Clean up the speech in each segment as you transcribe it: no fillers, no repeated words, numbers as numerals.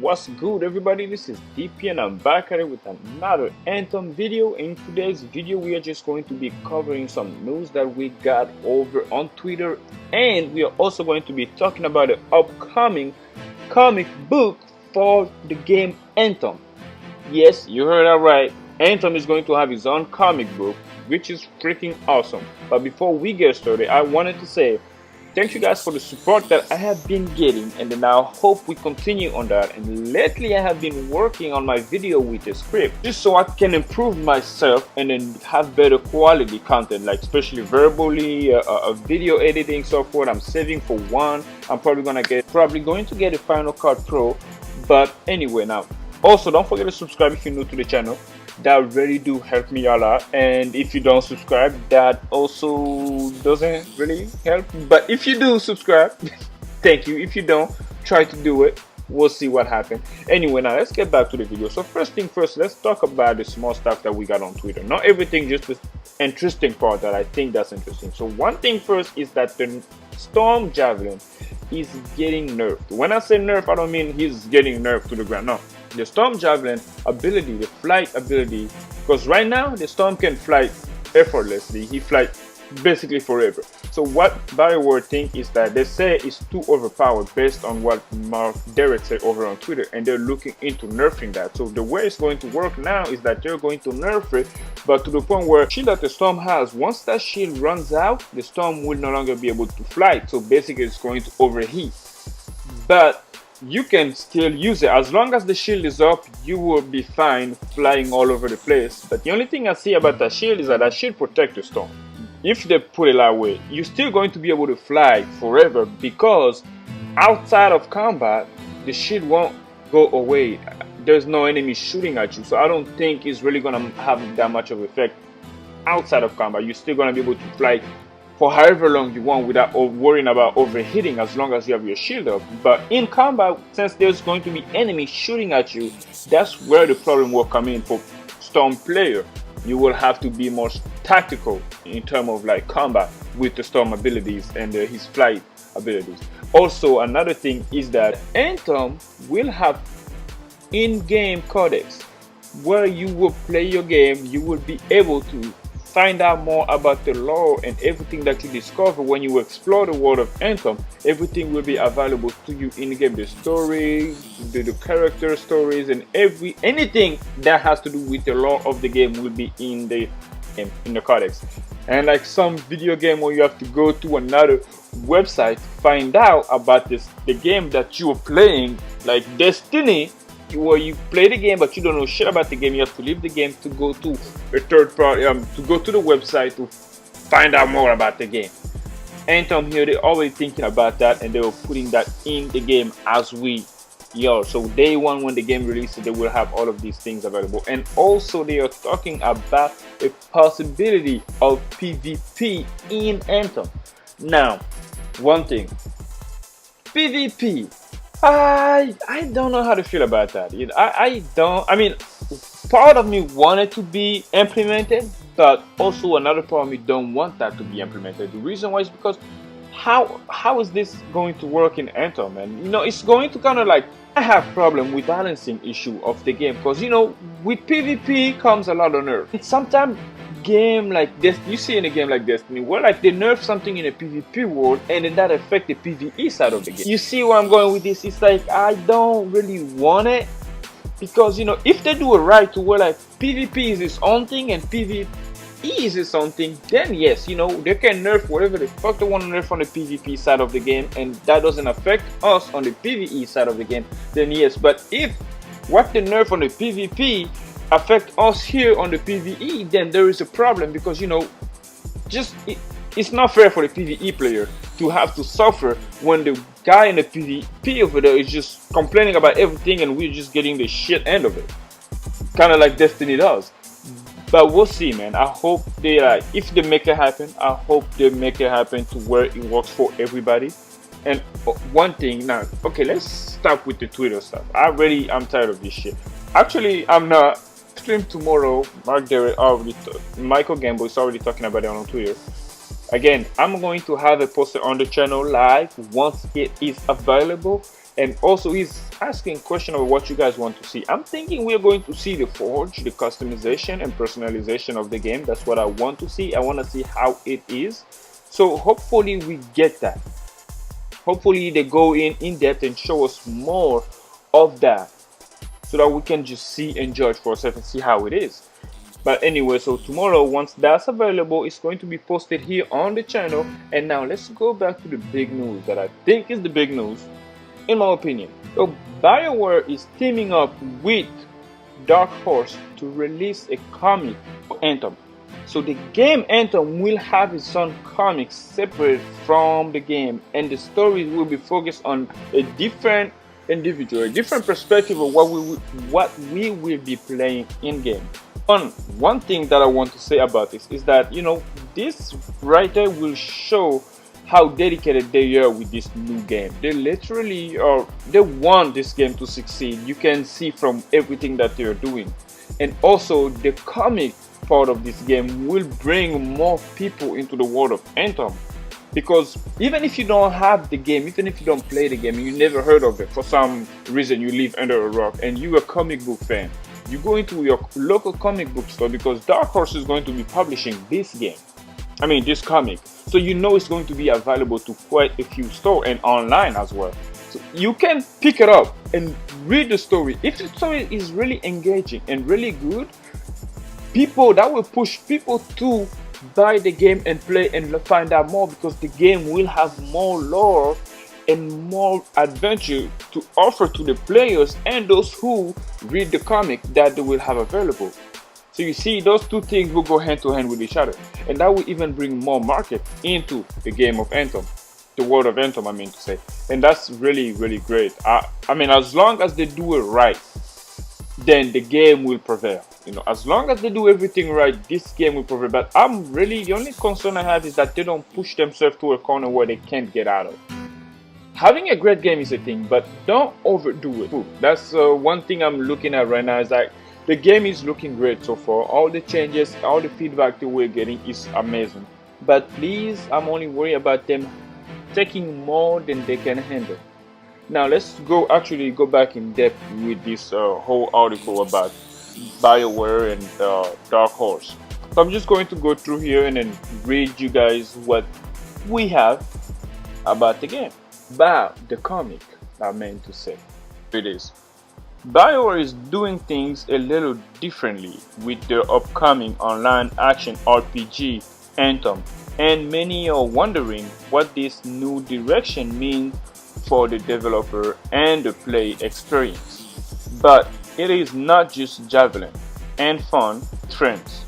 What's good, everybody? This is DP and I'm back at it with another Anthem video. In today's video we are just going to be covering some news that we got over on Twitter, and we are also going to be talking about the upcoming comic book for the game Anthem. Yes, you heard that right. Anthem is going to have his own comic book, which is freaking awesome. But before we get started, I wanted to say thank you guys for the support that I have been getting, and then I hope we continue on that. And lately I have been working on my video with a script just so I can improve myself and then have better quality content, like especially verbally, video editing software. I'm saving for one. I'm probably going to get a Final Cut Pro. But anyway, now also don't forget to subscribe if you're new to the channel. That really do help me a lot, and if you don't subscribe, that also doesn't really help. But if you do subscribe, thank you. If you don't, try to do it. We'll see what happens. Anyway, now let's get back to the video. So first thing first, let's talk about the small stuff that we got on Twitter. Not everything, just the interesting part that I think that's interesting. So one thing first is that the Storm Javelin is getting nerfed. When I say nerf, I don't mean he's getting nerfed to the ground. No. The Storm Javelin ability, the flight ability, because right now the Storm can fly effortlessly. He flies basically forever. So what BioWare think is that they say it's too overpowered based on what Mark Derek said over on Twitter, and they're looking into nerfing that. So the way it's going to work now is that they're going to nerf it, but to the point where the shield that the Storm has, once that shield runs out, the Storm will no longer be able to fly. So basically it's going to overheat. But you can still use it as long as the shield is up. You will be fine flying all over the place. But the only thing I see about that shield is that shield protects the Storm. If they put it that way, you're still going to be able to fly forever, because outside of combat the shield won't go away. There's no enemy shooting at you, so I don't think it's really gonna have that much of effect outside of combat. You're still gonna be able to fly for however long you want without worrying about overheating, as long as you have your shield up. But in combat, since there's going to be enemies shooting at you, that's where the problem will come in for Storm player. You will have to be more tactical in terms of like combat with the Storm abilities and his flight abilities. Also, another thing is that Anthem will have in-game codex where you will play your game. You will be able to find out more about the lore and everything that you discover when you explore the world of Anthem. Everything will be available to you in the game. The story, the character stories, and anything that has to do with the lore of the game will be in the codex. And like some video game where you have to go to another website to find out about the game that you are playing, like Destiny, where you play the game but you don't know shit about the game. You have to leave the game to go to a third party, to go to the website to find out more about the game. Anthem here, they're already thinking about that, and they were putting that in the game as we are. So day one, when the game releases, they will have all of these things available. And also they are talking about a possibility of PvP in Anthem. Now, one thing, PvP, I don't know how to feel about that. I mean, part of me wanted to be implemented, but also another part of me don't want that to be implemented. The reason why is because how is this going to work in Anthem? And you know, it's going to kind of like, I have problem with balancing issue of the game, because you know, with PvP comes a lot of nerf. It's sometimes game like this, you see in a game like Destiny, where like they nerf something in a PvP world and then that affect the PvE side of the game. You see where I'm going with this? It's like, I don't really want it, because you know, if they do it right to where like PvP is its own thing and PvE is its own thing, then yes, you know, they can nerf whatever the fuck they want to nerf on the PvP side of the game, and that doesn't affect us on the PvE side of the game, then yes. But if what they nerf on the PvP affect us here on the PvE, then there is a problem, because you know, it's not fair for the PvE player to have to suffer when the guy in the PvP over there is just complaining about everything and we're just getting the shit end of it, kind of like Destiny does. But we'll see, man. I hope they if they make it happen, I hope they make it happen to where it works for everybody. And one thing now, okay, let's stop with the Twitter stuff. I'm tired of this shit. Actually, I'm not. Stream tomorrow. Michael Gamble is already talking about it on Twitter. Again, I'm going to have it posted on the channel live once it is available, And also he's asking a question about what you guys want to see. I'm thinking we're going to see the forge, the customization and personalization of the game. That's what I want to see. I want to see how it is. So hopefully we get that. Hopefully they go in depth and show us more of that, so that we can just see and judge for ourselves and see how it is. But anyway, so tomorrow, once that's available, it's going to be posted here on the channel. And now let's go back to the big news that I think is the big news, in my opinion. So BioWare is teaming up with Dark Horse to release a comic for Anthem. So the game Anthem will have its own comic separate from the game, and the stories will be focused on a different individual, a different perspective of what we will be playing in game. One thing that I want to say about this is that, you know, this writer will show how dedicated they are with this new game. They literally they want this game to succeed. You can see from everything that they are doing. And also the comic part of this game will bring more people into the world of Anthem. Because even if you don't have the game, even if you don't play the game, you never heard of it, for some reason you live under a rock and you're a comic book fan, you go into your local comic book store because Dark Horse is going to be publishing this game. I mean this comic. So you know it's going to be available to quite a few stores and online as well. So you can pick it up and read the story. If the story is really engaging and really good, that will push people to buy the game and play and find out more, because the game will have more lore and more adventure to offer to the players and those who read the comic that they will have available. So you see, those two things will go hand to hand with each other, and that will even bring more market into the game of Anthem, the world of Anthem, I mean to say. And that's really, really great. I mean, as long as they do it right, then the game will prevail. You know, as long as they do everything right, this game will prevail. But the only concern I have is that they don't push themselves to a corner where they can't get out of. Having a great game is a thing, but don't overdo it. That's one thing I'm looking at right now, is that the game is looking great so far. All the changes, all the feedback that we're getting is amazing. But please, I'm only worried about them taking more than they can handle. Now let's actually go back in depth with this whole article about BioWare and Dark Horse. So I'm just going to go through here and then read you guys what we have about the game. The comic, I meant to say. It is. BioWare is doing things a little differently with their upcoming online action RPG Anthem, and many are wondering what this new direction means for the developer and the play experience. But it is not just javelin and fun trends.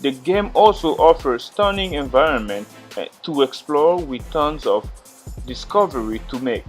The game also offers stunning environment to explore with tons of discovery to make.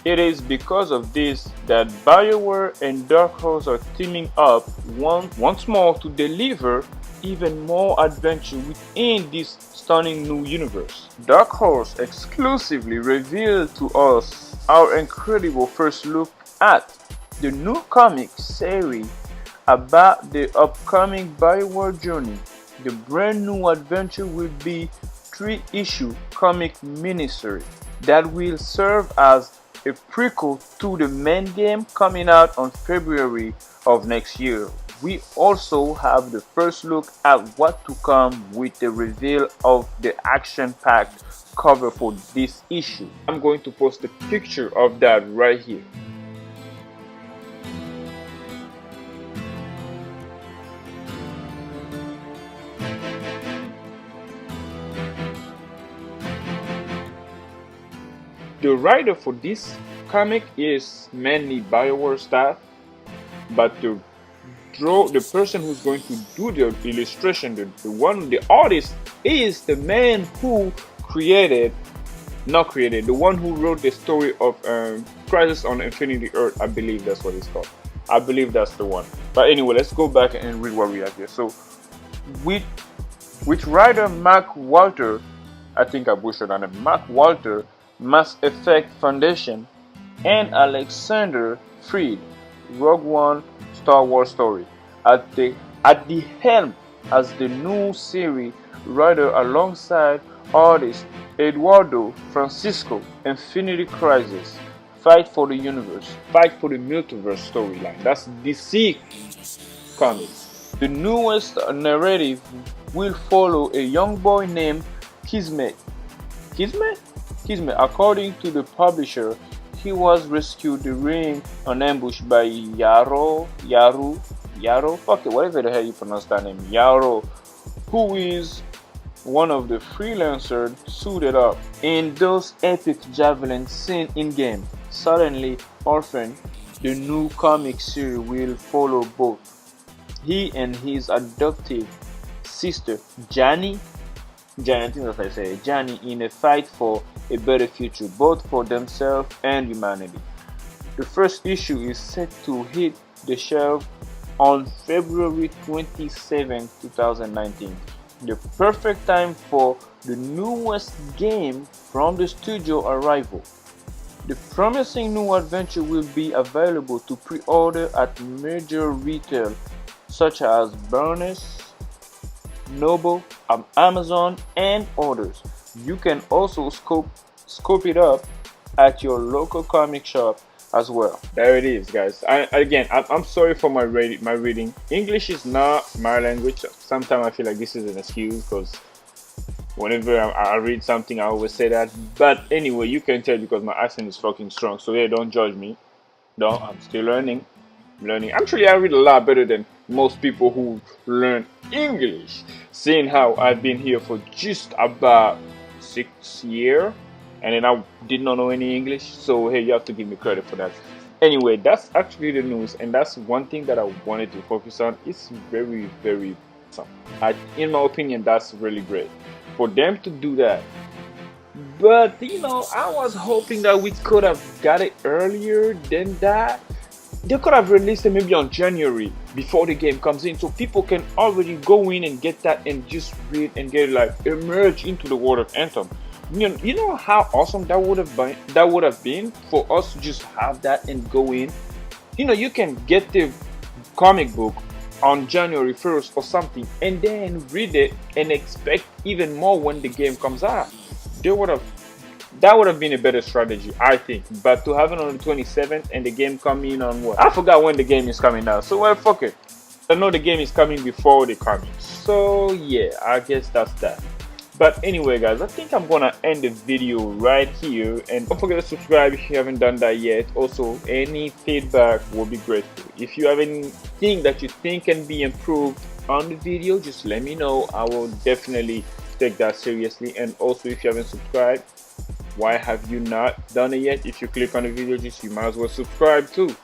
It is because of this that BioWare and Dark Horse are teaming up once more to deliver even more adventure within this stunning new universe. Dark Horse exclusively revealed to us our incredible first look at the new comic series about the upcoming BioWare journey. The brand new adventure will be 3-issue comic miniseries that will serve as a prequel to the main game coming out on February of next year. We also have the first look at what to come with the reveal of the action-packed cover for this issue. I'm going to post a picture of that right here. The writer for this comic is mainly BioWare staff, but the person who's going to do the illustration, the artist, is the man who the one who wrote the story of Crisis on Infinity Earth. I believe that's what it's called. I believe that's the one. But anyway, let's go back and read what we have here. So, with writer Mark Walter, I think I butchered on it, Mark Walter, Mass Effect Foundation, and Alexander Freed, Rogue One Star Wars story, at the helm as the new series writer alongside artist Eduardo Francisco. Infinity Crisis fight for the universe, fight for the multiverse storyline. That's DC Comics. The newest narrative will follow a young boy named Kismet. Kismet? Kismet. According to the publisher, he was rescued during an ambush by Yaro, fuck it, whatever the hell you pronounce that name, Yaro, who is one of the freelancers suited up in those epic javelin seen in-game. Suddenly, Orphan, the new comic series, will follow both he and his adoptive sister, Johnny, I think that's how I say it, Johnny, in a fight for a better future, both for themselves and humanity. The first issue is set to hit the shelf on February 27, 2019. The perfect time for the newest game from the studio arrival. The promising new adventure will be available to pre-order at major retail such as Barnes, Noble, Amazon, and others. You can also scope it up at your local comic shop as well. There it is, guys. I'm sorry for my reading. English is not my language. Sometimes I feel like this is an excuse because whenever I read something, I always say that. But anyway, you can tell because my accent is fucking strong. So yeah, don't judge me. No, I'm still learning. Actually, I read a lot better than most people who learn English, seeing how I've been here for just about 6 years and then I did not know any English, so hey, you have to give me credit for that. Anyway, that's actually the news, and that's one thing that I wanted to focus on. It's very, very awesome. In my opinion, that's really great for them to do that. But you know, I was hoping that we could have got it earlier than that. They could have released it maybe on January before the game comes in, so people can already go in and get that and just read and get like emerge into the world of Anthem. You know how awesome that would have been for us to just have that and go in. You know, you can get the comic book on January 1st or something and then read it and expect even more when the game comes out. That would have been a better strategy, I think. But to have it on the 27th and the game coming on what? I forgot when the game is coming out. So well, fuck it. I know the game is coming before the comics. So yeah, I guess that's that. But anyway, guys, I think I'm gonna end the video right here. And don't forget to subscribe if you haven't done that yet. Also, any feedback will be grateful. If you have anything that you think can be improved on the video, just let me know. I will definitely take that seriously. And also, if you haven't subscribed, why have you not done it yet? If you click on the video, you might as well subscribe too.